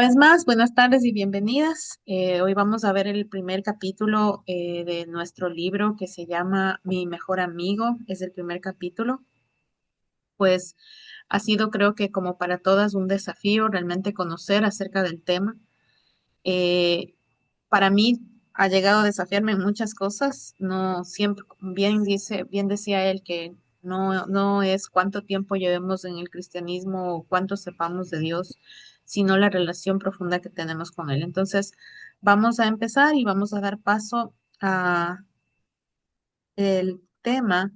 Una vez más, buenas tardes y bienvenidas. Hoy vamos a ver el primer capítulo de nuestro libro que se llama Mi mejor amigo. Es el primer capítulo. Pues ha sido, creo que como para todas, un desafío realmente conocer acerca del tema. Eh, para mí ha llegado a desafiarme en muchas cosas. No siempre, bien decía él que no es cuánto tiempo llevemos en el cristianismo o cuánto sepamos de Dios, sino la relación profunda que tenemos con Él. Entonces, vamos a empezar y vamos a dar paso a el tema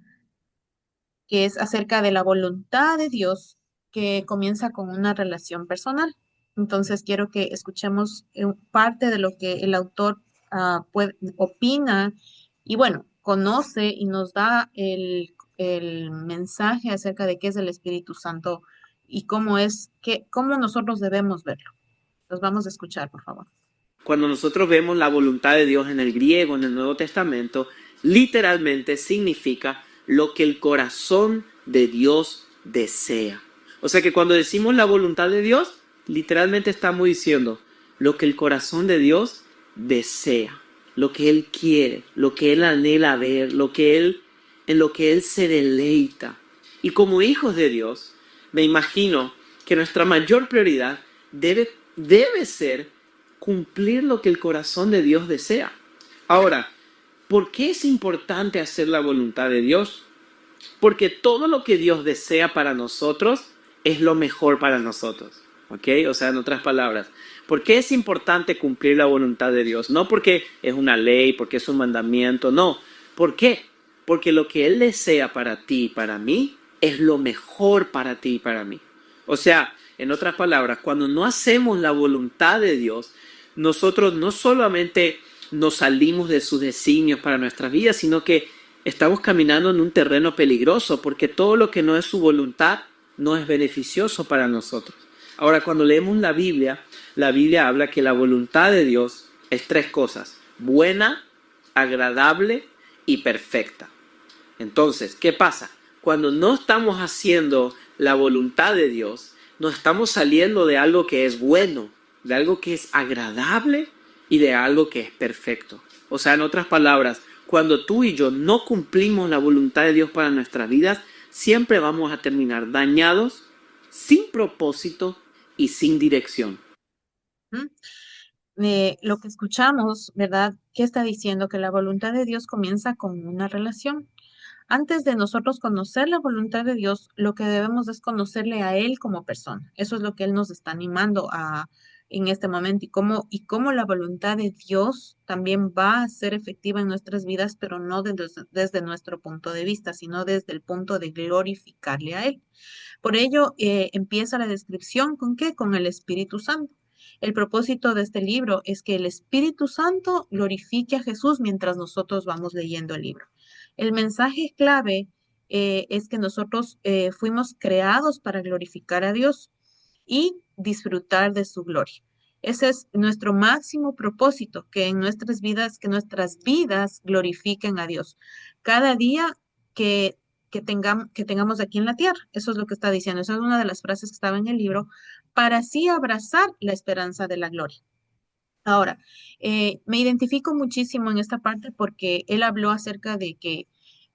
que es acerca de la voluntad de Dios que comienza con una relación personal. Entonces, quiero que escuchemos parte de lo que el autor opina y bueno, conoce y nos da el mensaje acerca de qué es el Espíritu Santo y cómo nosotros debemos verlo. Los vamos a escuchar, por favor. Cuando nosotros vemos la voluntad de Dios en el griego, en el Nuevo Testamento, literalmente significa lo que el corazón de Dios desea. O sea que cuando decimos la voluntad de Dios, literalmente estamos diciendo lo que el corazón de Dios desea, lo que Él quiere, lo que Él anhela ver, en lo que Él se deleita. Y como hijos de Dios, me imagino que nuestra mayor prioridad debe ser cumplir lo que el corazón de Dios desea. Ahora, ¿por qué es importante hacer la voluntad de Dios? Porque todo lo que Dios desea para nosotros es lo mejor para nosotros. ¿Ok? O sea, en otras palabras, ¿por qué es importante cumplir la voluntad de Dios? No porque es una ley, porque es un mandamiento, no. ¿Por qué? Porque lo que Él desea para ti y para mí es lo mejor para ti y para mí. O sea, en otras palabras, cuando no hacemos la voluntad de Dios, nosotros no solamente nos salimos de sus designios para nuestras vidas, sino que estamos caminando en un terreno peligroso porque todo lo que no es su voluntad no es beneficioso para nosotros. Ahora, cuando leemos la Biblia habla que la voluntad de Dios es tres cosas: buena, agradable y perfecta. Entonces, ¿qué pasa? Cuando no estamos haciendo la voluntad de Dios, nos estamos saliendo de algo que es bueno, de algo que es agradable y de algo que es perfecto. O sea, en otras palabras, cuando tú y yo no cumplimos la voluntad de Dios para nuestras vidas, siempre vamos a terminar dañados, sin propósito y sin dirección. ¿Mm? Lo que escuchamos, ¿verdad? ¿Qué está diciendo? Que la voluntad de Dios comienza con una relación. Antes de nosotros conocer la voluntad de Dios, lo que debemos es conocerle a Él como persona. Eso es lo que Él nos está animando a en este momento y cómo la voluntad de Dios también va a ser efectiva en nuestras vidas, pero no desde nuestro punto de vista, sino desde el punto de glorificarle a Él. Por ello, empieza la descripción ¿con qué? Con el Espíritu Santo. El propósito de este libro es que el Espíritu Santo glorifique a Jesús mientras nosotros vamos leyendo el libro. El mensaje clave es que nosotros fuimos creados para glorificar a Dios y disfrutar de su gloria. Ese es nuestro máximo propósito, que nuestras vidas glorifiquen a Dios. Cada día que, que tengamos aquí en la tierra. Eso es lo que está diciendo. Esa es una de las frases que estaba en el libro, para así abrazar la esperanza de la gloria. Ahora, me identifico muchísimo en esta parte porque él habló acerca de que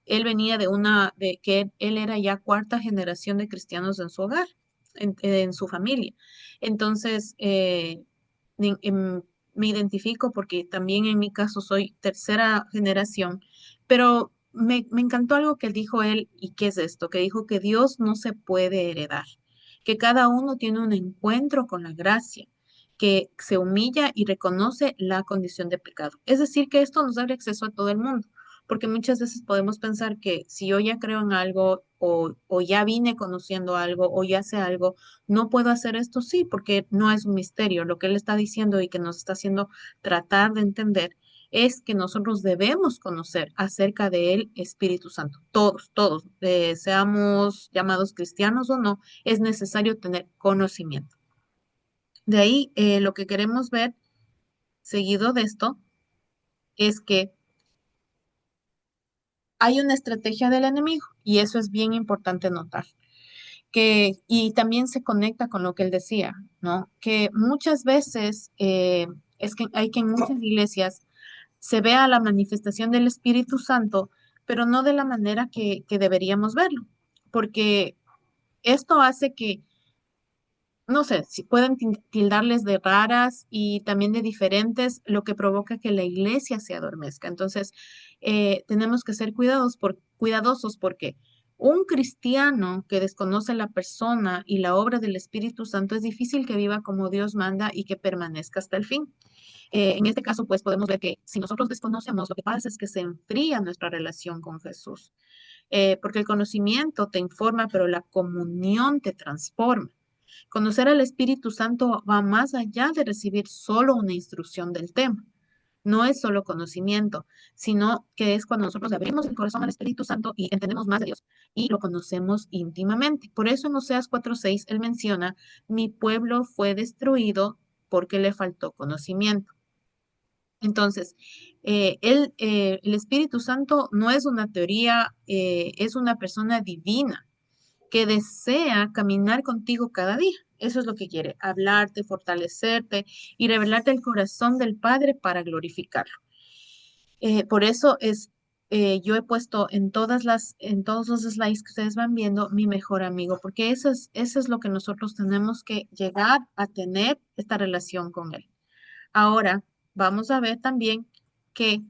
él venía de que él era ya cuarta generación de cristianos en su hogar, en su familia. Entonces, en- en- me identifico porque también en mi caso soy tercera generación, pero me encantó algo que dijo él y qué es esto, que dijo que Dios no se puede heredar, que cada uno tiene un encuentro con la gracia, que se humilla y reconoce la condición de pecado. Es decir, que esto nos abre acceso a todo el mundo, porque muchas veces podemos pensar que si yo ya creo en algo o ya vine conociendo algo o ya sé algo, no puedo hacer esto, sí, porque no es un misterio. Lo que él está diciendo y que nos está haciendo tratar de entender es que nosotros debemos conocer acerca del Espíritu Santo. Todos, seamos llamados cristianos o no, es necesario tener conocimiento. De ahí, lo que queremos ver seguido de esto es que hay una estrategia del enemigo y eso es bien importante notar. y también se conecta con lo que él decía, ¿no? Que muchas veces es que hay que en muchas iglesias se vea la manifestación del Espíritu Santo, pero no de la manera que deberíamos verlo, porque esto hace que, no sé, si pueden tildarles de raras y también de diferentes, lo que provoca que la iglesia se adormezca. Entonces, tenemos que ser cuidadosos porque un cristiano que desconoce la persona y la obra del Espíritu Santo es difícil que viva como Dios manda y que permanezca hasta el fin. En este caso, pues podemos ver que si nosotros desconocemos, lo que pasa es que se enfría nuestra relación con Jesús, porque el conocimiento te informa, pero la comunión te transforma. Conocer al Espíritu Santo va más allá de recibir solo una instrucción del tema. No es solo conocimiento, sino que es cuando nosotros abrimos el corazón al Espíritu Santo y entendemos más de Dios y lo conocemos íntimamente. Por eso en Oseas 4:6 él menciona, mi pueblo fue destruido porque le faltó conocimiento. Entonces, el Espíritu Santo no es una teoría, es una persona divina que desea caminar contigo cada día. Eso es lo que quiere, hablarte, fortalecerte y revelarte el corazón del Padre para glorificarlo. Por eso yo he puesto en todos los slides que ustedes van viendo, mi mejor amigo, porque eso es lo que nosotros tenemos que llegar a tener esta relación con él. Ahora, vamos a ver también que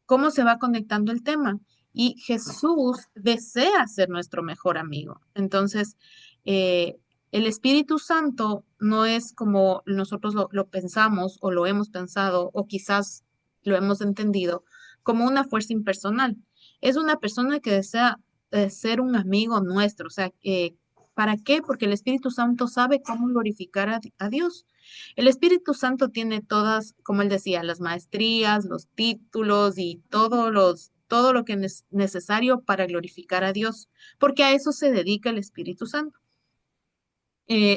cómo se va conectando el tema. Y Jesús desea ser nuestro mejor amigo. Entonces, eh, el Espíritu Santo no es como nosotros lo pensamos o lo hemos pensado o quizás lo hemos entendido como una fuerza impersonal. Es una persona que desea ser un amigo nuestro. O sea, ¿para qué? Porque el Espíritu Santo sabe cómo glorificar a Dios. El Espíritu Santo tiene todas, como él decía, las maestrías, los títulos y todo lo que es necesario para glorificar a Dios, porque a eso se dedica el Espíritu Santo.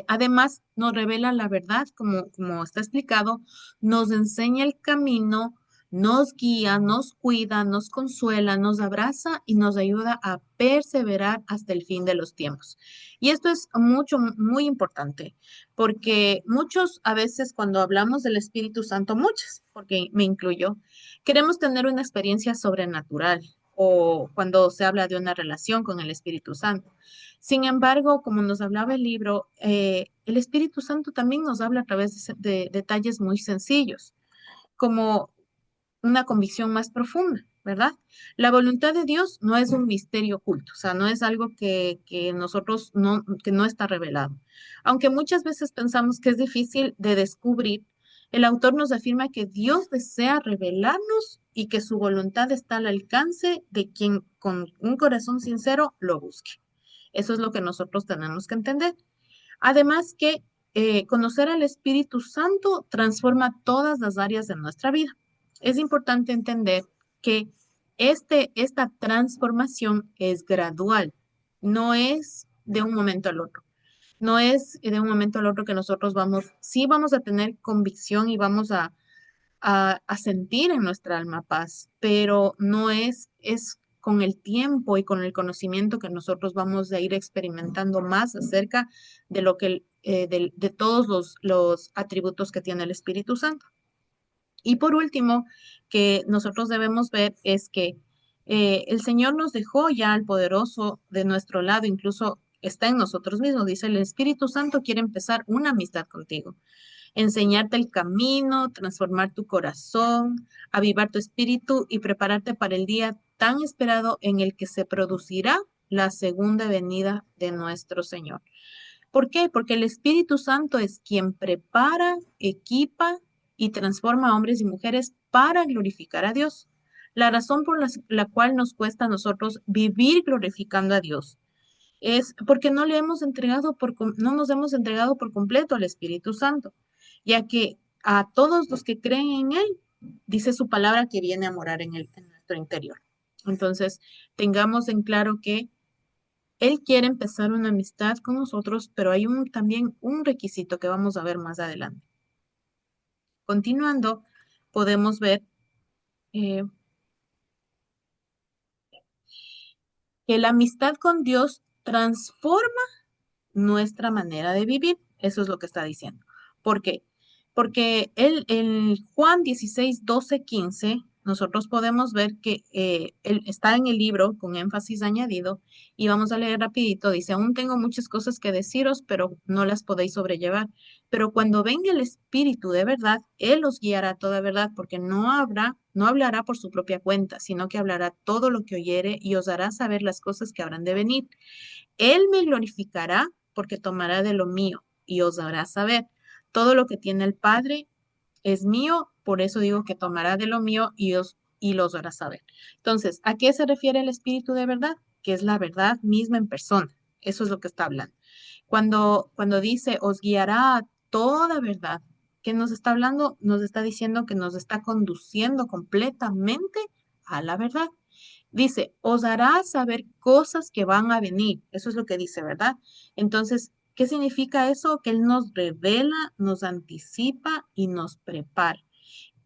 Además, nos revela la verdad, como está explicado, nos enseña el camino, nos guía, nos cuida, nos consuela, nos abraza y nos ayuda a perseverar hasta el fin de los tiempos. Y esto es muy importante, porque muchos a veces cuando hablamos del Espíritu Santo, muchos, porque me incluyo, queremos tener una experiencia sobrenatural o cuando se habla de una relación con el Espíritu Santo. Sin embargo, como nos hablaba el libro, el Espíritu Santo también nos habla a través de detalles muy sencillos, como una convicción más profunda, ¿verdad? La voluntad de Dios no es un misterio oculto, o sea, no es algo que nosotros que no está revelado. Aunque muchas veces pensamos que es difícil de descubrir, el autor nos afirma que Dios desea revelarnos y que su voluntad está al alcance de quien con un corazón sincero lo busque. Eso es lo que nosotros tenemos que entender. Además que conocer al Espíritu Santo transforma todas las áreas de nuestra vida. Es importante entender que esta transformación es gradual, no es de un momento al otro. No es de un momento al otro que nosotros sí vamos a tener convicción y vamos a sentir en nuestra alma paz, pero no es con el tiempo y con el conocimiento que nosotros vamos a ir experimentando más acerca de lo que de todos los atributos que tiene el Espíritu Santo. Y por último, que nosotros debemos ver es que el Señor nos dejó ya al poderoso de nuestro lado, incluso está en nosotros mismos. Dice, el Espíritu Santo quiere empezar una amistad contigo, enseñarte el camino, transformar tu corazón, avivar tu espíritu y prepararte para el día tan esperado en el que se producirá la segunda venida de nuestro Señor. ¿Por qué? Porque el Espíritu Santo es quien prepara, equipa y transforma a hombres y mujeres para glorificar a Dios. La razón por la cual nos cuesta a nosotros vivir glorificando a Dios es porque no le hemos entregado no nos hemos entregado por completo al Espíritu Santo, ya que a todos los que creen en Él, dice su palabra que viene a morar en nuestro interior. Entonces, tengamos en claro que Él quiere empezar una amistad con nosotros, pero hay también un requisito que vamos a ver más adelante. Continuando, podemos ver eh, que la amistad con Dios transforma nuestra manera de vivir. Eso es lo que está diciendo. ¿Por qué? Porque él, en Juan 16, 12, 15, nosotros podemos ver que él está en el libro con énfasis añadido y vamos a leer rapidito. Dice, aún tengo muchas cosas que deciros, pero no las podéis sobrellevar. Pero cuando venga el Espíritu de verdad, Él os guiará a toda verdad, porque no hablará por su propia cuenta, sino que hablará todo lo que oyere y os hará saber las cosas que habrán de venir. Él me glorificará porque tomará de lo mío y os hará saber. Todo lo que tiene el Padre es mío, por eso digo que tomará de lo mío y los hará saber. Entonces, ¿a qué se refiere el Espíritu de verdad? Que es la verdad misma en persona. Eso es lo que está hablando. Cuando dice, os guiará a toda verdad, ¿qué nos está hablando? Nos está diciendo que nos está conduciendo completamente a la verdad. Dice, os hará saber cosas que van a venir. Eso es lo que dice, ¿verdad? Entonces, ¿qué significa eso? Que Él nos revela, nos anticipa y nos prepara.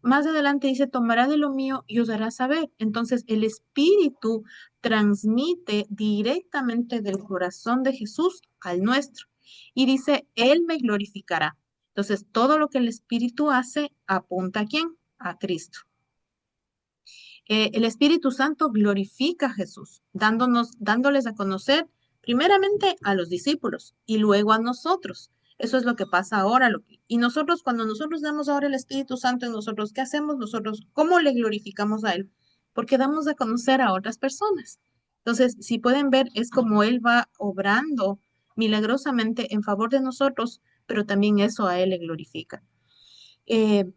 Más adelante dice, tomará de lo mío y os hará saber. Entonces, el Espíritu transmite directamente del corazón de Jesús al nuestro. Y dice, Él me glorificará. Entonces, todo lo que el Espíritu hace apunta a quién? A Cristo. El Espíritu Santo glorifica a Jesús, dándoles a conocer primeramente a los discípulos y luego a nosotros. Eso es lo que pasa ahora. Y nosotros, cuando nosotros damos ahora el Espíritu Santo en nosotros, ¿qué hacemos nosotros? ¿Cómo le glorificamos a Él? Porque damos a conocer a otras personas. Entonces, si pueden ver, es como Él va obrando milagrosamente en favor de nosotros, pero también eso a Él le glorifica. Eh,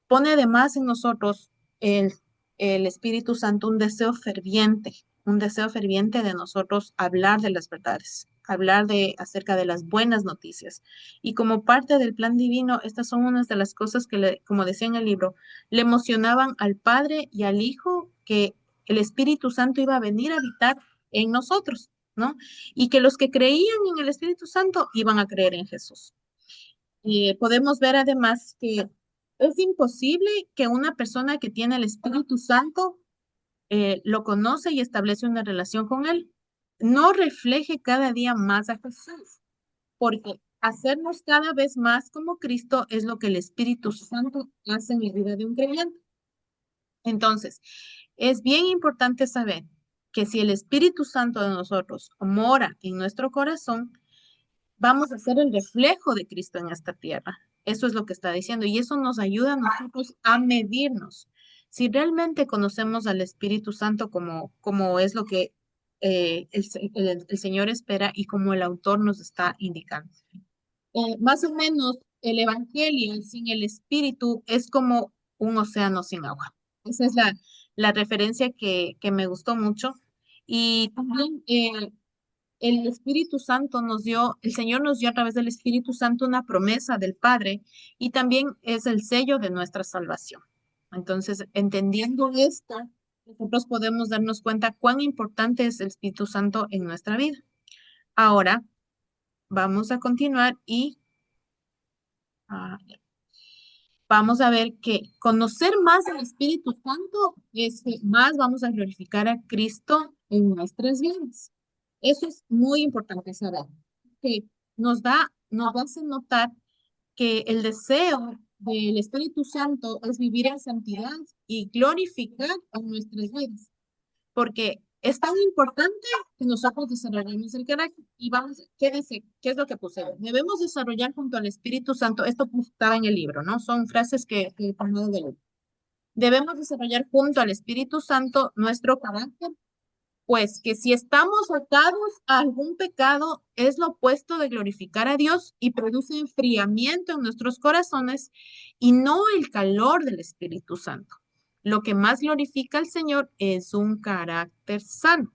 Pone además en nosotros el, el Espíritu Santo un deseo ferviente de nosotros hablar de las verdades, hablar acerca de las buenas noticias. Y como parte del plan divino, estas son unas de las cosas que, como decía en el libro, le emocionaban al Padre y al Hijo que el Espíritu Santo iba a venir a habitar en nosotros, ¿no? Y que los que creían en el Espíritu Santo iban a creer en Jesús. Y podemos ver además que es imposible que una persona que tiene el Espíritu Santo lo conoce y establece una relación con él, no refleje cada día más a Jesús, porque hacernos cada vez más como Cristo es lo que el Espíritu Santo hace en la vida de un creyente. Entonces, es bien importante saber que si el Espíritu Santo de nosotros mora en nuestro corazón, vamos a ser el reflejo de Cristo en esta tierra. Eso es lo que está diciendo y eso nos ayuda a nosotros a medirnos. Si realmente conocemos al Espíritu Santo como es lo que el Señor espera y como el autor nos está indicando. Más o menos el Evangelio sin el Espíritu es como un océano sin agua. Esa es la referencia que me gustó mucho. Y también el Espíritu Santo el Señor nos dio a través del Espíritu Santo una promesa del Padre y también es el sello de nuestra salvación. Entonces, entendiendo esto, nosotros podemos darnos cuenta cuán importante es el Espíritu Santo en nuestra vida. Ahora, vamos a continuar y ah, vamos a ver que conocer más del Espíritu Santo es que más vamos a glorificar a Cristo en nuestras vidas. Eso es muy importante saber, que nos hace notar que el deseo del Espíritu Santo es vivir en santidad y glorificar a nuestras vidas, porque es tan importante que nosotros desarrollemos el carácter. Y vamos, ¿qué dice? ¿Qué es lo que puse? Debemos desarrollar junto al Espíritu Santo, esto estaba en el libro, ¿no? Son frases que he tomado del libro. Debemos desarrollar junto al Espíritu Santo nuestro carácter, pues que si estamos atados a algún pecado, es lo opuesto de glorificar a Dios y produce enfriamiento en nuestros corazones y no el calor del Espíritu Santo. Lo que más glorifica al Señor es un carácter sano.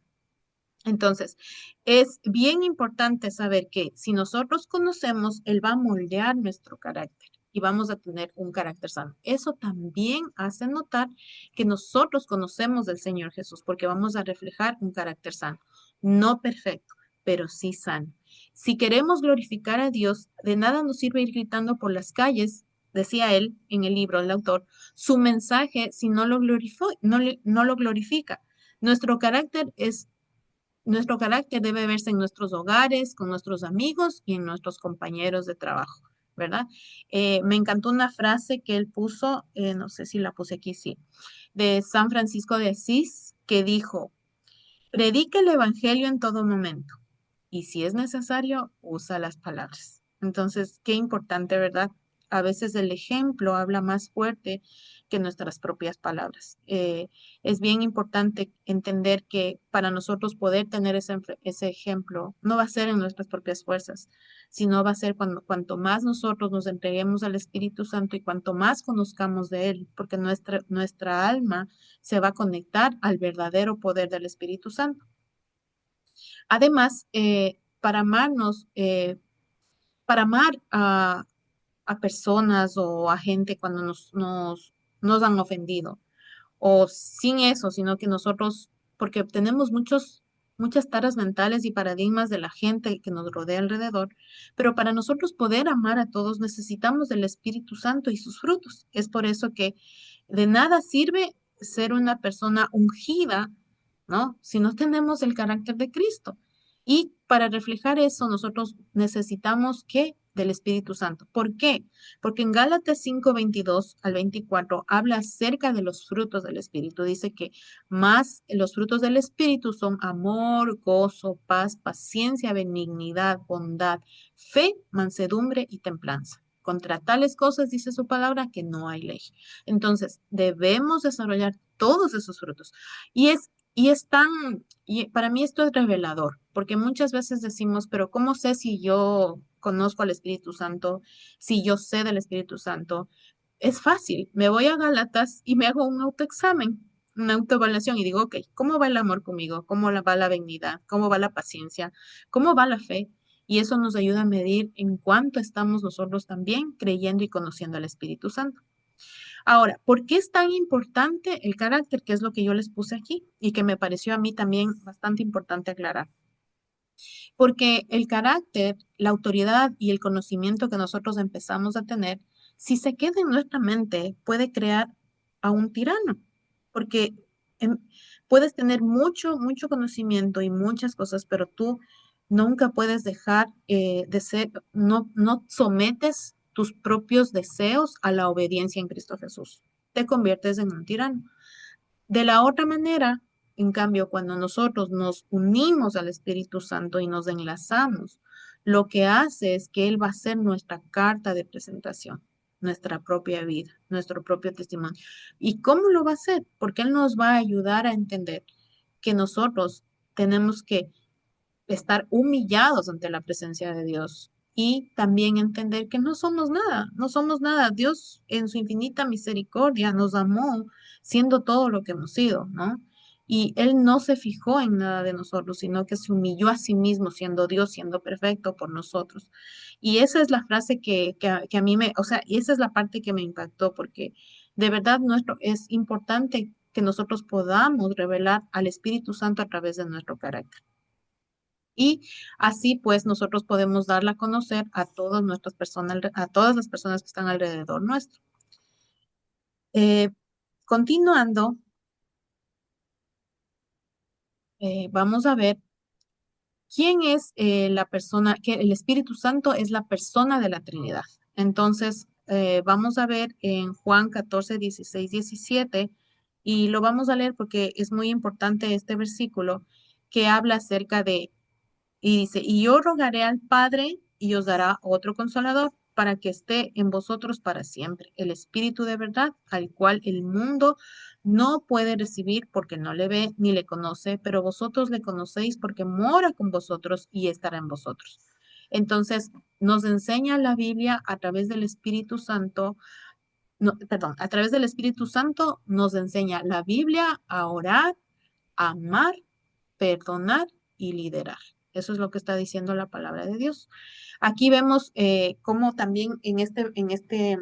Entonces, es bien importante saber que si nosotros conocemos, Él va a moldear nuestro carácter y vamos a tener un carácter sano. Eso también hace notar que nosotros conocemos del Señor Jesús porque vamos a reflejar un carácter sano, no perfecto, pero sí sano. Si queremos glorificar a Dios, de nada nos sirve ir gritando por las calles, decía él en el libro, el autor, su mensaje si no lo glorifica. Nuestro carácter es Nuestro carácter debe verse en nuestros hogares, con nuestros amigos y en nuestros compañeros de trabajo, ¿verdad? Me encantó una frase que él puso, no sé si la puse aquí, sí, de San Francisco de Asís, que dijo, predica el evangelio en todo momento y si es necesario, usa las palabras. Entonces, qué importante, ¿verdad? A veces el ejemplo habla más fuerte que nuestras propias palabras. Es bien importante entender que para nosotros poder tener ese ejemplo, no va a ser en nuestras propias fuerzas, sino va a ser cuanto más nosotros nos entreguemos al Espíritu Santo y cuanto más conozcamos de Él, porque nuestra alma se va a conectar al verdadero poder del Espíritu Santo. Además, para amar a personas o a gente cuando nos han ofendido, o sin eso, sino que nosotros, porque tenemos muchas taras mentales y paradigmas de la gente que nos rodea alrededor, pero para nosotros poder amar a todos necesitamos del Espíritu Santo y sus frutos. Es por eso que de nada sirve ser una persona ungida, ¿no? Si no tenemos el carácter de Cristo. Y para reflejar eso, nosotros necesitamos que del Espíritu Santo. ¿Por qué? Porque en Gálatas 5:22 al 24 habla acerca de los frutos del Espíritu. Dice que más los frutos del Espíritu son amor, gozo, paz, paciencia, benignidad, bondad, fe, mansedumbre y templanza. Contra tales cosas dice su palabra que no hay ley. Entonces, debemos desarrollar todos esos frutos. Y para mí esto es revelador, porque muchas veces decimos, pero ¿cómo sé si yo conozco al Espíritu Santo, si yo sé del Espíritu Santo? Es fácil, me voy a Gálatas y me hago un autoexamen, una autoevaluación y digo, ok, ¿cómo va el amor conmigo? ¿Cómo va la benignidad? ¿Cómo va la paciencia? ¿Cómo va la fe? Y eso nos ayuda a medir en cuánto estamos nosotros también creyendo y conociendo al Espíritu Santo. Ahora, ¿por qué es tan importante el carácter? Que es lo que yo les puse aquí y que me pareció a mí también bastante importante aclarar. Porque el carácter, la autoridad y el conocimiento que nosotros empezamos a tener, si se queda en nuestra mente, puede crear a un tirano. Porque em, puedes tener mucho conocimiento y muchas cosas, pero tú nunca puedes dejar de ser, no sometes tus propios deseos a la obediencia en Cristo Jesús. Te conviertes en un tirano. De la otra manera, en cambio, cuando nosotros nos unimos al Espíritu Santo y nos enlazamos, lo que hace es que Él va a ser nuestra carta de presentación, nuestra propia vida, nuestro propio testimonio. ¿Y cómo lo va a hacer? Porque Él nos va a ayudar a entender que nosotros tenemos que estar humillados ante la presencia de Dios y también entender que no somos nada, no somos nada. Dios en su infinita misericordia nos amó siendo todo lo que hemos sido, ¿no? Y Él no se fijó en nada de nosotros, sino que se humilló a sí mismo siendo Dios, siendo perfecto por nosotros. Y esa es la frase que a mí o sea, y esa es la parte que me impactó, porque de verdad es importante que nosotros podamos revelar al Espíritu Santo a través de nuestro carácter. Y así pues nosotros podemos darla a conocer a todas nuestras personas, a todas las personas que están alrededor nuestro. Eh, continuando, vamos a ver quién es la persona, que el Espíritu Santo es la persona de la Trinidad. Entonces, vamos a ver en Juan 14, 16, 17, y lo vamos a leer porque es muy importante este versículo que habla acerca de. Y dice, y yo rogaré al Padre y os dará otro consolador para que esté en vosotros para siempre, el Espíritu de verdad, al cual el mundo no puede recibir porque no le ve ni le conoce, pero vosotros le conocéis porque mora con vosotros y estará en vosotros. Entonces, nos enseña la Biblia a través del Espíritu Santo, no, perdón, a través del Espíritu Santo nos enseña la Biblia a orar, a amar, perdonar y liderar. Eso es lo que está diciendo la palabra de Dios. Aquí vemos cómo también en este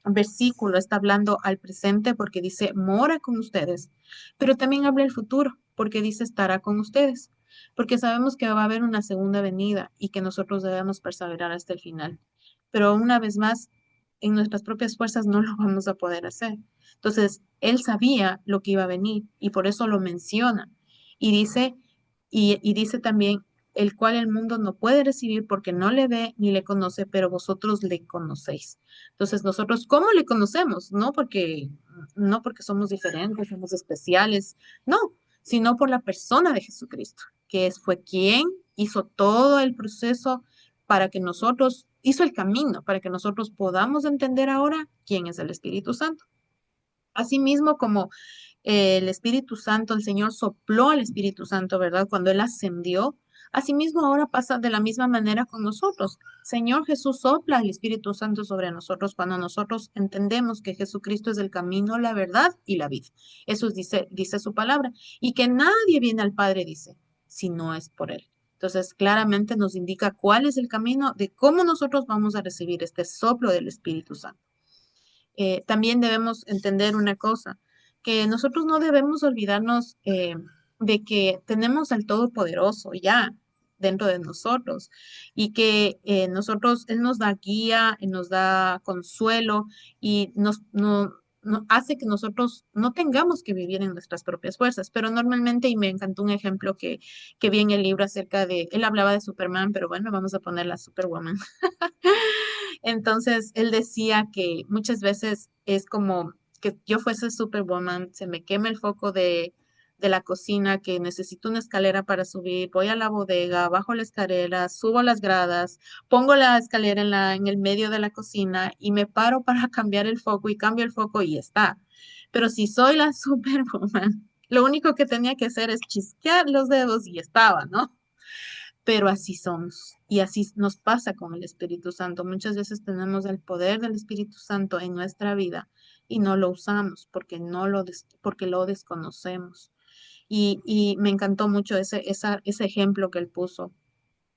versículo está hablando al presente porque dice mora con ustedes, pero también habla el futuro porque dice estará con ustedes, porque sabemos que va a haber una segunda venida y que nosotros debemos perseverar hasta el final. Pero una vez más, en nuestras propias fuerzas no lo vamos a poder hacer. Entonces, él sabía lo que iba a venir y por eso lo menciona. Y dice Y dice también, el cual el mundo no puede recibir porque no le ve ni le conoce, pero vosotros le conocéis. Entonces, nosotros, ¿cómo le conocemos? No porque somos diferentes, somos especiales, no, sino por la persona de Jesucristo, fue quien hizo todo el proceso para que nosotros, hizo el camino para que nosotros podamos entender ahora quién es el Espíritu Santo. Asimismo, como el Espíritu Santo, el Señor sopló al Espíritu Santo, ¿verdad? Cuando Él ascendió. Asimismo, ahora pasa de la misma manera con nosotros. Señor Jesús sopla el Espíritu Santo sobre nosotros cuando nosotros entendemos que Jesucristo es el camino, la verdad y la vida. Eso dice su palabra. Y que nadie viene al Padre, dice, si no es por Él. Entonces, claramente nos indica cuál es el camino de cómo nosotros vamos a recibir este soplo del Espíritu Santo. También debemos entender una cosa, que nosotros no debemos olvidarnos de que tenemos al Todopoderoso ya dentro de nosotros y que Él nos da guía, Él nos da consuelo y hace que nosotros no tengamos que vivir en nuestras propias fuerzas. Pero normalmente, y me encantó un ejemplo que vi en el libro él hablaba de Superman, pero bueno, vamos a poner la Superwoman. Entonces, él decía que muchas veces es como que yo fuese Superwoman, se me quema el foco de la cocina, que necesito una escalera para subir, voy a la bodega, bajo la escalera, subo las gradas, pongo la escalera en el medio de la cocina y me paro para cambiar el foco y cambio el foco y está. Pero si soy la Superwoman, lo único que tenía que hacer es chisquear los dedos y estaba, ¿no? Pero así somos y así nos pasa con el Espíritu Santo. Muchas veces tenemos el poder del Espíritu Santo en nuestra vida y no lo usamos porque lo desconocemos. Y me encantó mucho ese ejemplo que él puso.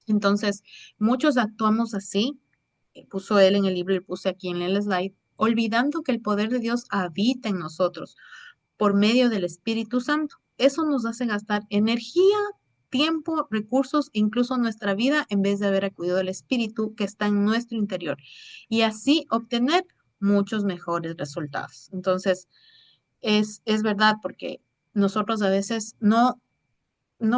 Entonces, muchos actuamos así, puso él en el libro y puse aquí en el slide, olvidando que el poder de Dios habita en nosotros por medio del Espíritu Santo. Eso nos hace gastar energía, tiempo, recursos, incluso nuestra vida, en vez de haber acudido al Espíritu que está en nuestro interior y así obtener muchos mejores resultados. Entonces, es verdad porque nosotros a veces no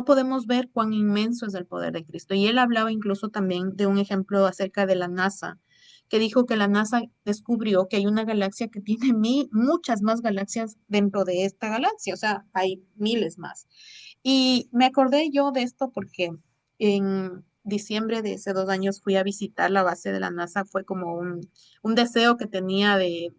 podemos ver cuán inmenso es el poder de Cristo. Y él hablaba incluso también de un ejemplo acerca de la NASA, que dijo que la NASA descubrió que hay una galaxia que tiene muchas más galaxias dentro de esta galaxia, o sea, hay miles más. Y me acordé yo de esto porque en diciembre de hace 2 años fui a visitar la base de la NASA, fue como un deseo que tenía de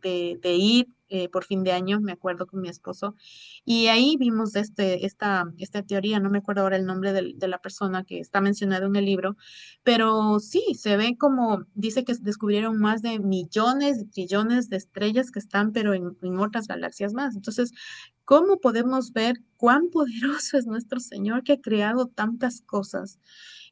ir por fin de año, me acuerdo con mi esposo, y ahí vimos esta teoría, no me acuerdo ahora el nombre de la persona que está mencionado en el libro, pero sí, se ve como, dice que descubrieron más de millones, de trillones de estrellas que están, pero en otras galaxias más. Entonces, ¿cómo podemos ver cuán poderoso es nuestro Señor que ha creado tantas cosas?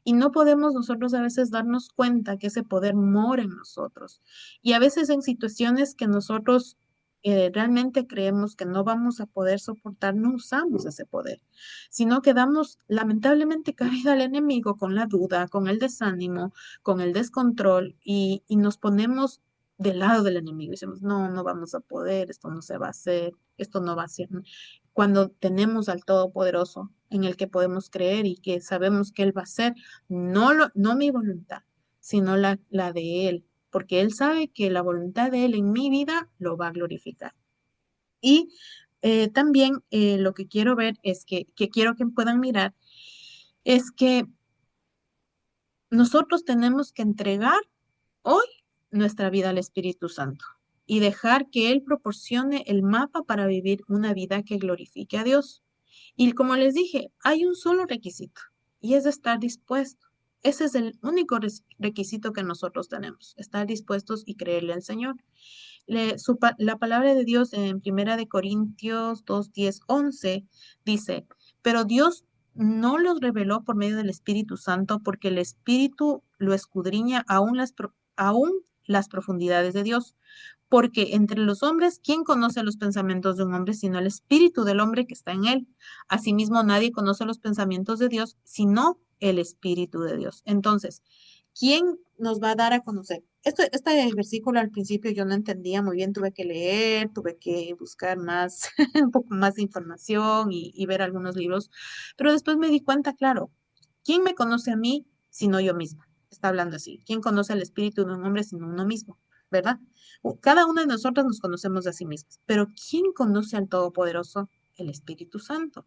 Y no podemos nosotros a veces darnos cuenta que ese poder mora en nosotros. Y a veces en situaciones que nosotros realmente creemos que no vamos a poder soportar, no usamos ese poder, sino que damos lamentablemente cabida al enemigo con la duda, con el desánimo, con el descontrol y nos ponemos del lado del enemigo. Y decimos, no, no vamos a poder, esto no se va a hacer, esto no va a ser. Cuando tenemos al Todopoderoso en el que podemos creer y que sabemos que Él va a hacer, no mi voluntad, sino la de Él, porque Él sabe que la voluntad de Él en mi vida lo va a glorificar. Y también lo que quiero ver es que quiero que puedan mirar, es que nosotros tenemos que entregar hoy nuestra vida al Espíritu Santo y dejar que Él proporcione el mapa para vivir una vida que glorifique a Dios. Y como les dije, hay un solo requisito y es estar dispuesto. Ese es el único requisito que nosotros tenemos, estar dispuestos y creerle al Señor. La palabra de Dios en Primera de Corintios 2, 10, 11 dice, pero Dios no los reveló por medio del Espíritu Santo porque el Espíritu lo escudriña aún las profundidades de Dios. Porque entre los hombres, ¿quién conoce los pensamientos de un hombre sino el espíritu del hombre que está en él? Asimismo, nadie conoce los pensamientos de Dios sino el espíritu de Dios. Entonces, ¿quién nos va a dar a conocer? Este versículo al principio yo no entendía muy bien, tuve que leer, tuve que buscar más, un poco más de información y ver algunos libros, pero después me di cuenta, claro, ¿quién me conoce a mí sino yo misma? Está hablando así. ¿Quién conoce el espíritu de un hombre sino uno mismo? ¿Verdad? Cada uno de nosotros nos conocemos a sí mismos, pero ¿quién conoce al Todopoderoso? El Espíritu Santo.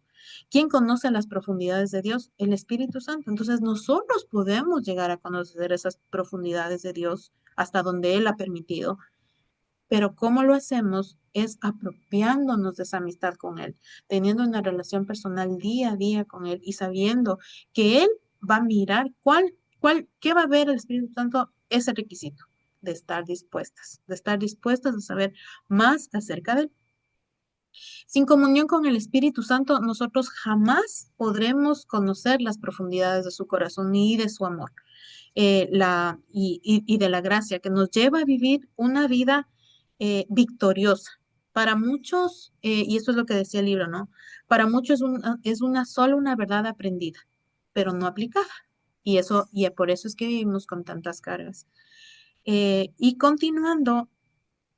¿Quién conoce las profundidades de Dios? El Espíritu Santo. Entonces nosotros podemos llegar a conocer esas profundidades de Dios hasta donde Él ha permitido, pero ¿cómo lo hacemos? Es apropiándonos de esa amistad con Él, teniendo una relación personal día a día con Él y sabiendo que Él va a mirar qué va a ver el Espíritu Santo, ese requisito de estar dispuestas a saber más acerca de Él. Sin comunión con el Espíritu Santo, nosotros jamás podremos conocer las profundidades de su corazón ni de su amor y de la gracia que nos lleva a vivir una vida victoriosa. Para muchos, y esto es lo que decía el libro, ¿no? Para muchos es una solo una verdad aprendida, pero no aplicada. Y por eso es que vivimos con tantas cargas. Y continuando,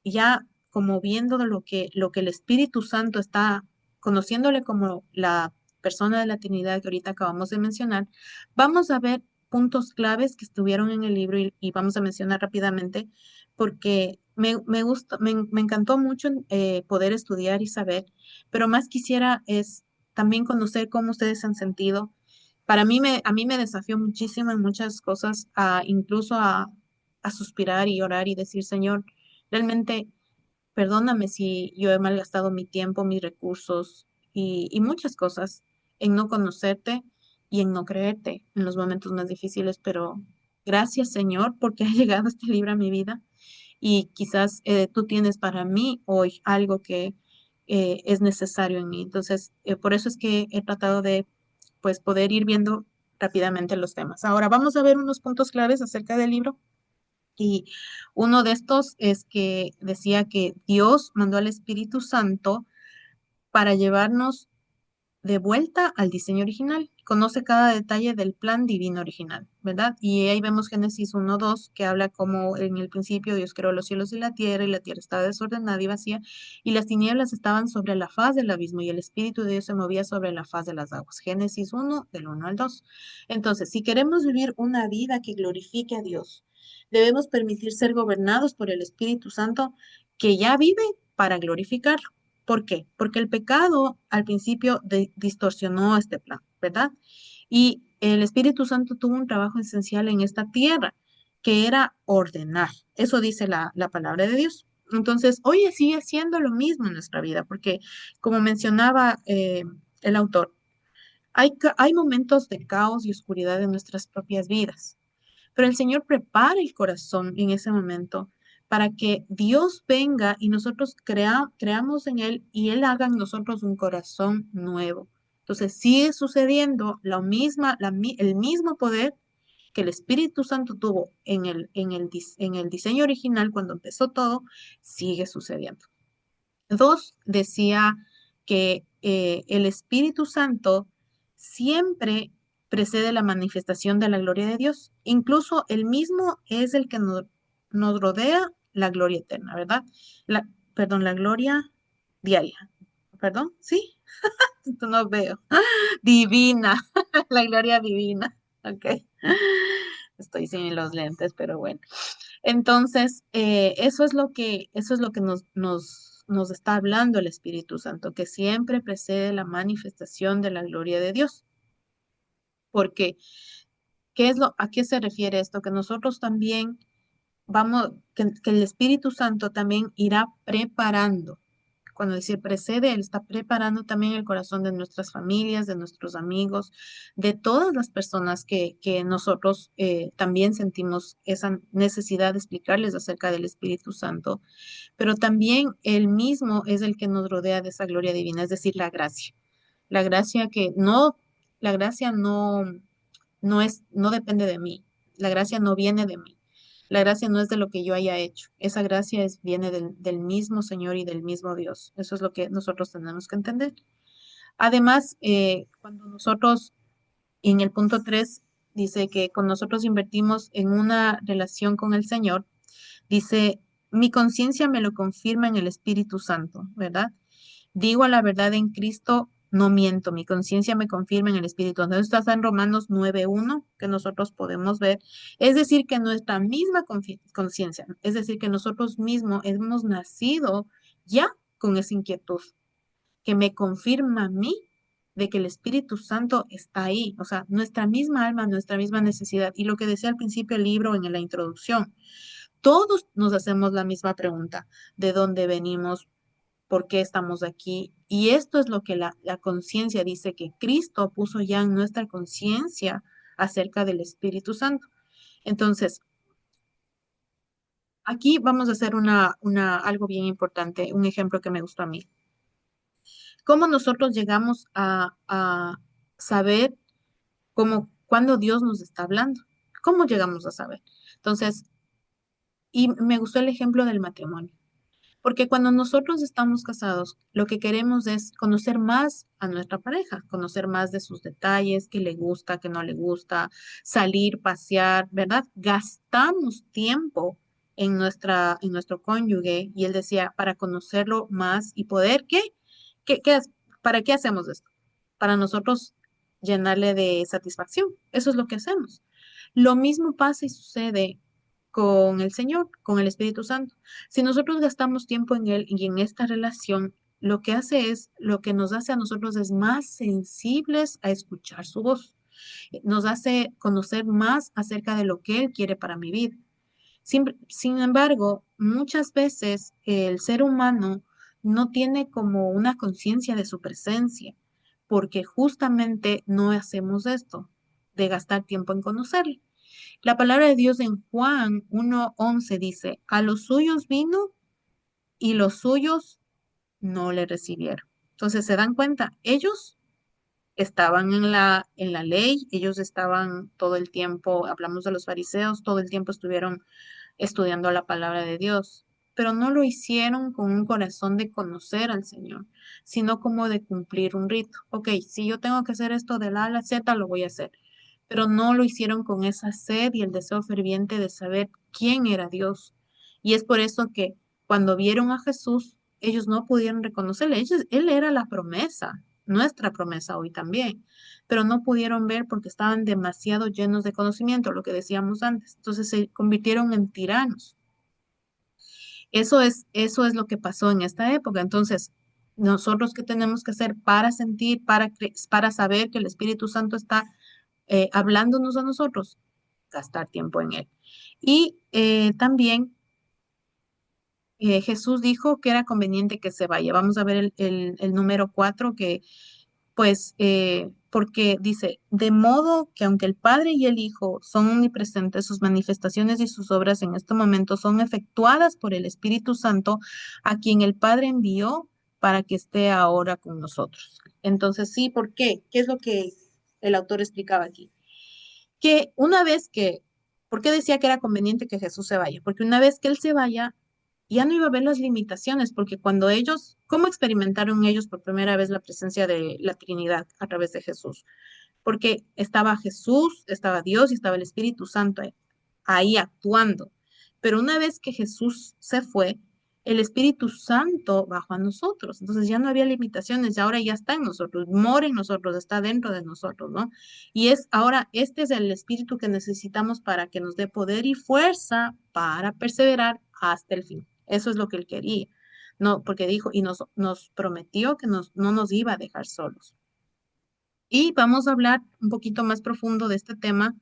ya como viendo de lo que el Espíritu Santo está conociéndole como la persona de la Trinidad que ahorita acabamos de mencionar, vamos a ver puntos claves que estuvieron en el libro y vamos a mencionar rápidamente porque me gusta, me encantó mucho poder estudiar y saber, pero más quisiera es también conocer cómo ustedes se han sentido. A mí me desafió muchísimo en muchas cosas, incluso a suspirar y orar y decir, Señor, realmente, perdóname si yo he malgastado mi tiempo, mis recursos y muchas cosas en no conocerte y en no creerte en los momentos más difíciles, pero gracias Señor porque ha llegado este libro a mi vida y quizás tú tienes para mí hoy algo que es necesario en mí. Entonces, por eso es que he tratado de pues poder ir viendo rápidamente los temas. Ahora vamos a ver unos puntos claves acerca del libro. Y uno de estos es que decía que Dios mandó al Espíritu Santo para llevarnos de vuelta al diseño original. Conoce cada detalle del plan divino original, ¿verdad? Y ahí vemos Génesis 1:2 que habla como en el principio Dios creó los cielos y la tierra estaba desordenada y vacía, y las tinieblas estaban sobre la faz del abismo, y el Espíritu de Dios se movía sobre la faz de las aguas. Génesis 1, del 1 al 2. Entonces, si queremos vivir una vida que glorifique a Dios, debemos permitir ser gobernados por el Espíritu Santo que ya vive para glorificarlo. ¿Por qué? Porque el pecado al principio distorsionó este plan, ¿verdad? Y el Espíritu Santo tuvo un trabajo esencial en esta tierra, que era ordenar. Eso dice la palabra de Dios. Entonces, hoy sigue siendo lo mismo en nuestra vida, porque como mencionaba el autor, hay momentos de caos y oscuridad en nuestras propias vidas. Pero el Señor prepara el corazón en ese momento para que Dios venga y nosotros creamos en Él y Él haga en nosotros un corazón nuevo. Entonces sigue sucediendo el mismo poder que el Espíritu Santo tuvo en el diseño original cuando empezó todo, sigue sucediendo. Dos, decía que el Espíritu Santo siempre precede la manifestación de la gloria de Dios. Incluso el mismo es el que nos rodea la gloria eterna, ¿verdad? Perdón, la gloria diaria. Perdón, ¿sí? Esto no veo. Divina, la gloria divina. Ok. Estoy sin los lentes, pero bueno. Entonces, eso es lo que nos está hablando el Espíritu Santo, que siempre precede la manifestación de la gloria de Dios. Porque, ¿a qué se refiere esto? Que nosotros también que el Espíritu Santo también irá preparando. Cuando dice precede, Él está preparando también el corazón de nuestras familias, de nuestros amigos, de todas las personas que nosotros también sentimos esa necesidad de explicarles acerca del Espíritu Santo, pero también Él mismo es el que nos rodea de esa gloria divina, es decir, la gracia. La gracia que no, la gracia no depende de mí, la gracia no viene de mí. La gracia no es de lo que yo haya hecho. Esa gracia viene del mismo Señor y del mismo Dios. Eso es lo que nosotros tenemos que entender. Además, cuando nosotros, en el punto 3 dice que cuando nosotros invertimos en una relación con el Señor, dice, mi conciencia me lo confirma en el Espíritu Santo, ¿verdad? Digo a la verdad en Cristo, no miento, mi conciencia me confirma en el Espíritu. Entonces, esto está en Romanos 9:1, que nosotros podemos ver. Es decir, que nuestra misma conciencia, es decir, que nosotros mismos hemos nacido ya con esa inquietud, que me confirma a mí de que el Espíritu Santo está ahí, o sea, nuestra misma alma, nuestra misma necesidad. Y lo que decía al principio el libro en la introducción, todos nos hacemos la misma pregunta, ¿de dónde venimos? ¿Por qué estamos aquí? Y esto es lo que la conciencia dice que Cristo puso ya en nuestra conciencia acerca del Espíritu Santo. Entonces, aquí vamos a hacer algo bien importante, un ejemplo que me gustó a mí. ¿Cómo nosotros llegamos a saber cuándo Dios nos está hablando? ¿Cómo llegamos a saber? Entonces, y me gustó el ejemplo del matrimonio. Porque cuando nosotros estamos casados, lo que queremos es conocer más a nuestra pareja, conocer más de sus detalles, qué le gusta, qué no le gusta, salir, pasear, ¿verdad? Gastamos tiempo en nuestro cónyuge y él decía, para conocerlo más y poder, ¿para qué hacemos esto? Para nosotros llenarle de satisfacción. Eso es lo que hacemos. Lo mismo pasa y sucede con el Señor, con el Espíritu Santo. Si nosotros gastamos tiempo en Él y en esta relación, lo que nos hace a nosotros es más sensibles a escuchar su voz. Nos hace conocer más acerca de lo que Él quiere para mi vida. Sin embargo, muchas veces el ser humano no tiene como una conciencia de su presencia, porque justamente no hacemos esto, de gastar tiempo en conocerle. La palabra de Dios en Juan 1:11 dice, a los suyos vino y los suyos no le recibieron. Entonces, ¿se dan cuenta? Ellos estaban en la ley, ellos estaban todo el tiempo, hablamos de los fariseos, todo el tiempo estuvieron estudiando la palabra de Dios, pero no lo hicieron con un corazón de conocer al Señor, sino como de cumplir un rito. Ok, si yo tengo que hacer esto de la A a la Z, lo voy a hacer, pero no lo hicieron con esa sed y el deseo ferviente de saber quién era Dios. Y es por eso que cuando vieron a Jesús, ellos no pudieron reconocerle. Él era la promesa, nuestra promesa hoy también, pero no pudieron ver porque estaban demasiado llenos de conocimiento, lo que decíamos antes. Entonces se convirtieron en tiranos. Eso es lo que pasó en esta época. Entonces, nosotros qué tenemos que hacer para sentir, para saber que el Espíritu Santo está hablándonos a nosotros, gastar tiempo en él. Y también Jesús dijo que era conveniente que se vaya. Vamos a ver el número 4 que pues porque dice, de modo que aunque el Padre y el Hijo son omnipresentes, sus manifestaciones y sus obras en este momento son efectuadas por el Espíritu Santo, a quien el Padre envió para que esté ahora con nosotros. Entonces, sí, ¿por qué? ¿Qué es lo que el autor explicaba aquí? Que una vez que, ¿por qué decía que era conveniente que Jesús se vaya? Porque una vez que Él se vaya, ya no iba a haber las limitaciones, porque cuando ellos, ¿cómo experimentaron ellos por primera vez la presencia de la Trinidad a través de Jesús? Porque estaba Jesús, estaba Dios y estaba el Espíritu Santo ahí actuando. Pero una vez que Jesús se fue, el Espíritu Santo bajó a nosotros. Entonces ya no había limitaciones, y ahora ya está en nosotros, mora en nosotros, está dentro de nosotros, ¿no? Y ahora este es el Espíritu que necesitamos para que nos dé poder y fuerza para perseverar hasta el fin. Eso es lo que él quería. No, porque dijo y nos prometió que no nos iba a dejar solos. Y vamos a hablar un poquito más profundo de este tema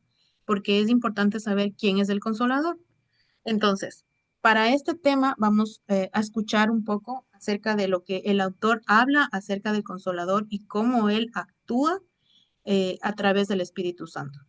porque es importante saber quién es el consolador. Entonces, para este tema vamos a escuchar un poco acerca de lo que el autor habla acerca del consolador y cómo él actúa a través del Espíritu Santo.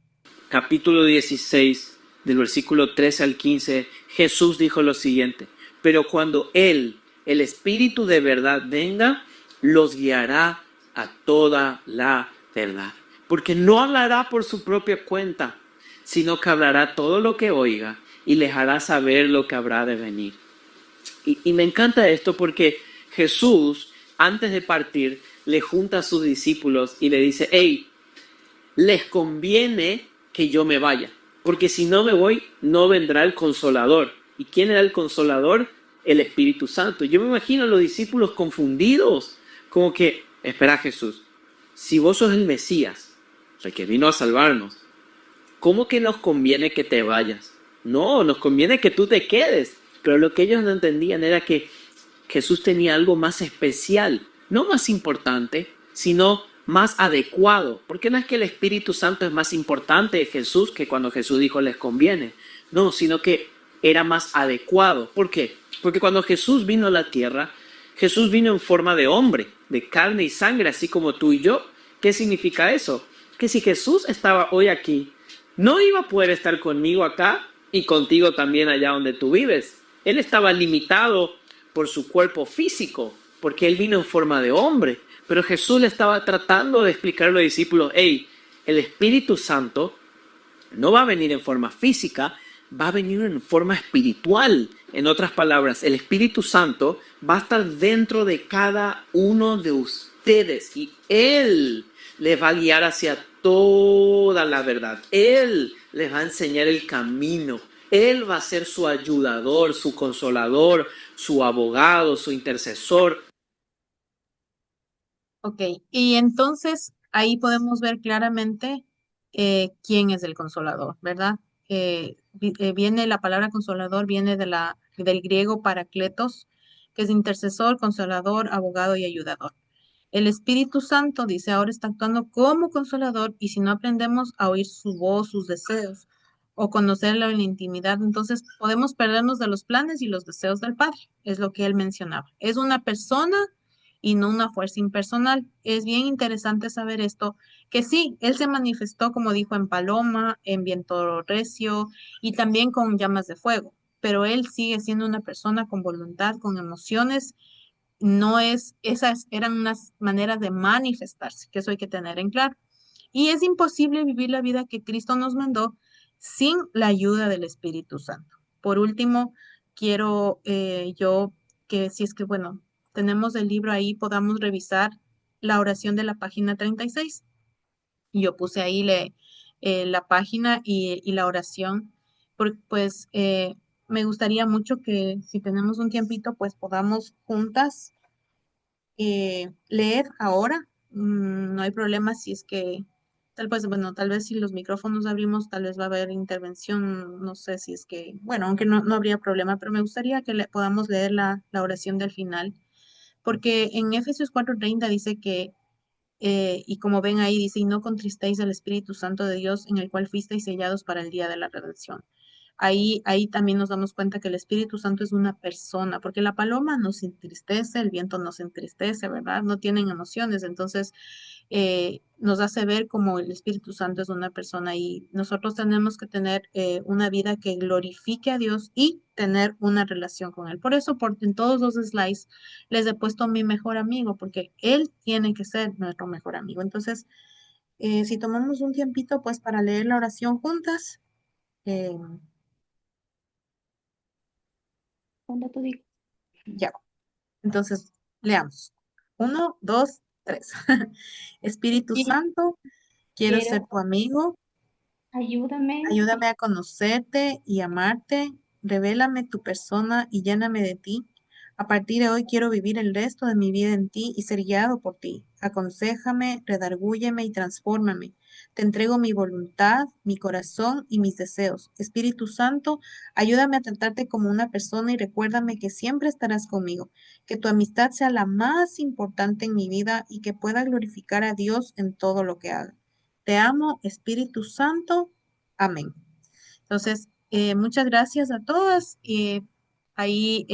Capítulo 16, del versículo 13 al 15, Jesús dijo lo siguiente: pero cuando Él, el Espíritu de verdad, venga, los guiará a toda la verdad. Porque no hablará por su propia cuenta, sino que hablará todo lo que oiga y les hará saber lo que habrá de venir. Y me encanta esto porque Jesús, antes de partir, le junta a sus discípulos y le dice: hey, les conviene que yo me vaya, porque si no me voy, no vendrá el Consolador. ¿Y quién era el Consolador? El Espíritu Santo. Yo me imagino a los discípulos confundidos, como que, espera Jesús, si vos sos el Mesías, el que vino a salvarnos, ¿cómo que nos conviene que te vayas? No, nos conviene que tú te quedes. Pero lo que ellos no entendían era que Jesús tenía algo más especial, no más importante, sino más adecuado. Porque no es que el Espíritu Santo es más importante de Jesús que cuando Jesús dijo les conviene. No, sino que era más adecuado. ¿Por qué? Porque cuando Jesús vino a la tierra, Jesús vino en forma de hombre, de carne y sangre, así como tú y yo. ¿Qué significa eso? Que si Jesús estaba hoy aquí, no iba a poder estar conmigo acá y contigo también allá donde tú vives. Él estaba limitado por su cuerpo físico, porque él vino en forma de hombre. Pero Jesús le estaba tratando de explicar a los discípulos, hey, el Espíritu Santo no va a venir en forma física, va a venir en forma espiritual. En otras palabras, el Espíritu Santo va a estar dentro de cada uno de ustedes y Él les va a guiar hacia toda la verdad. Él les va a enseñar el camino. Él va a ser su ayudador, su consolador, su abogado, su intercesor. Ok, y entonces ahí podemos ver claramente quién es el consolador, ¿verdad? Viene la palabra consolador, viene del griego parakletos, que es intercesor, consolador, abogado y ayudador. El Espíritu Santo, dice, ahora está actuando como consolador y si no aprendemos a oír su voz, sus deseos o conocerlo en la intimidad, entonces podemos perdernos de los planes y los deseos del Padre, es lo que él mencionaba. Es una persona y no una fuerza impersonal. Es bien interesante saber esto, que sí, él se manifestó, como dijo, en paloma, en viento recio y también con llamas de fuego, pero él sigue siendo una persona con voluntad, con emociones. No es, esas eran unas maneras de manifestarse, que eso hay que tener en claro. Y es imposible vivir la vida que Cristo nos mandó sin la ayuda del Espíritu Santo. Por último, quiero yo que si es que, bueno, tenemos el libro ahí, podamos revisar la oración de la página 36. Yo puse ahí la página y la oración, porque pues me gustaría mucho que si tenemos un tiempito, pues podamos juntas leer ahora. No hay problema si es que tal vez, bueno, tal vez si los micrófonos abrimos, tal vez va a haber intervención, no sé si es que, bueno, aunque no habría problema, pero me gustaría que podamos leer la oración del final, porque en Efesios 4:30 dice que, y como ven ahí, dice, y no contristéis el Espíritu Santo de Dios, en el cual fuisteis sellados para el día de la redención. Ahí también nos damos cuenta que el Espíritu Santo es una persona, porque la paloma nos entristece, el viento nos entristece, ¿verdad? No tienen emociones, entonces nos hace ver como el Espíritu Santo es una persona y nosotros tenemos que tener una vida que glorifique a Dios y tener una relación con Él. Por eso, en todos los slides les he puesto mi mejor amigo, porque Él tiene que ser nuestro mejor amigo. Entonces, si tomamos un tiempito, pues para leer la oración juntas. eh, Cuando tú digas. ya. Entonces, leamos. Uno, dos, tres. Espíritu Quiero, Santo, quiero ser tu amigo. ayúdame Ayúdame a conocerte y amarte. Revélame tu persona y lléname de ti. A partir de hoy quiero vivir el resto de mi vida en ti y ser guiado por ti. Aconséjame, redargúyeme y transfórmame. Te entrego mi voluntad, mi corazón y mis deseos. Espíritu Santo, ayúdame a tratarte como una persona y recuérdame que siempre estarás conmigo. Que tu amistad sea la más importante en mi vida y que pueda glorificar a Dios en todo lo que haga. Te amo, Espíritu Santo. Amén. Entonces, muchas gracias a todas. Ahí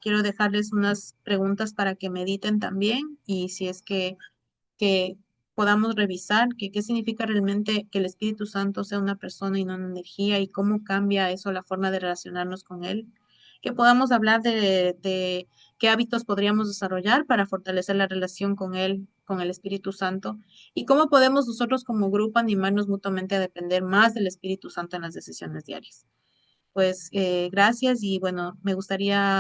quiero dejarles unas preguntas para que mediten también y si es que podamos revisar qué significa realmente que el Espíritu Santo sea una persona y no una energía y cómo cambia eso la forma de relacionarnos con Él. Que podamos hablar de qué hábitos podríamos desarrollar para fortalecer la relación con Él, con el Espíritu Santo, y cómo podemos nosotros como grupo animarnos mutuamente a depender más del Espíritu Santo en las decisiones diarias. Pues gracias y bueno, me gustaría